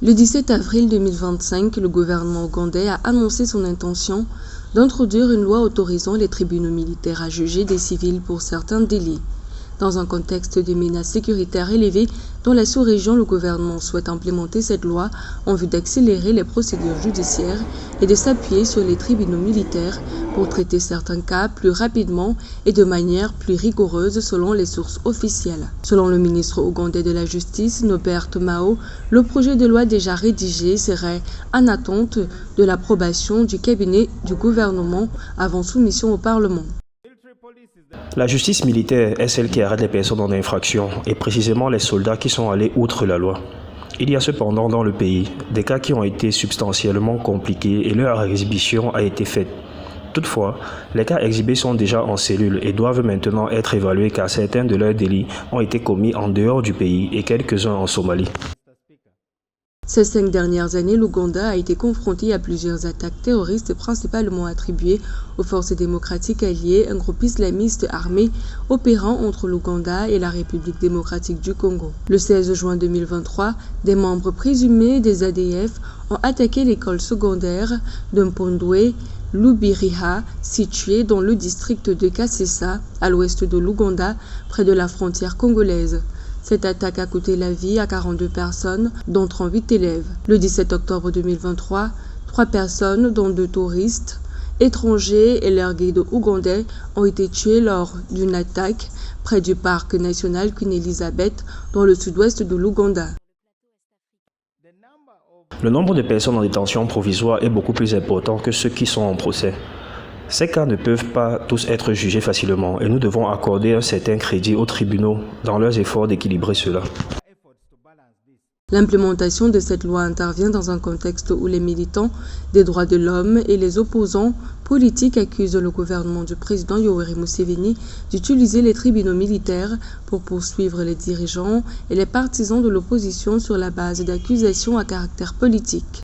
Le 17 avril 2025, le gouvernement ougandais a annoncé son intention d'introduire une loi autorisant les tribunaux militaires à juger des civils pour certains délits. Dans un contexte de menaces sécuritaires élevées dans la sous-région, le gouvernement souhaite implémenter cette loi en vue d'accélérer les procédures judiciaires et de s'appuyer sur les tribunaux militaires pour traiter certains cas plus rapidement et de manière plus rigoureuse selon les sources officielles. Selon le ministre ougandais de la Justice, Norbert Mao, le projet de loi déjà rédigé serait en attente de l'approbation du cabinet du gouvernement avant soumission au Parlement. La justice militaire est celle qui arrête les personnes en infraction et précisément les soldats qui sont allés outre la loi. Il y a cependant dans le pays des cas qui ont été substantiellement compliqués et leur exhibition a été faite. Toutefois, les cas exhibés sont déjà en cellule et doivent maintenant être évalués car certains de leurs délits ont été commis en dehors du pays et quelques-uns en Somalie. Ces 5 dernières années, l'Ouganda a été confronté à plusieurs attaques terroristes principalement attribuées aux forces démocratiques alliées, un groupe islamiste armé opérant entre l'Ouganda et la République démocratique du Congo. Le 16 juin 2023, des membres présumés des ADF ont attaqué l'école secondaire de Mpondwe Lubiriha, située dans le district de Kasesa, à l'ouest de l'Ouganda, près de la frontière congolaise. Cette attaque a coûté la vie à 42 personnes, dont 38 élèves. Le 17 octobre 2023, 3 personnes, dont 2 touristes étrangers et leur guide ougandais, ont été tuées lors d'une attaque près du parc national Queen Elizabeth, dans le sud-ouest de l'Ouganda. Le nombre de personnes en détention provisoire est beaucoup plus important que ceux qui sont en procès. Ces cas ne peuvent pas tous être jugés facilement et nous devons accorder un certain crédit aux tribunaux dans leurs efforts d'équilibrer cela. L'implémentation de cette loi intervient dans un contexte où les militants des droits de l'homme et les opposants politiques accusent le gouvernement du président Yoweri Museveni d'utiliser les tribunaux militaires pour poursuivre les dirigeants et les partisans de l'opposition sur la base d'accusations à caractère politique.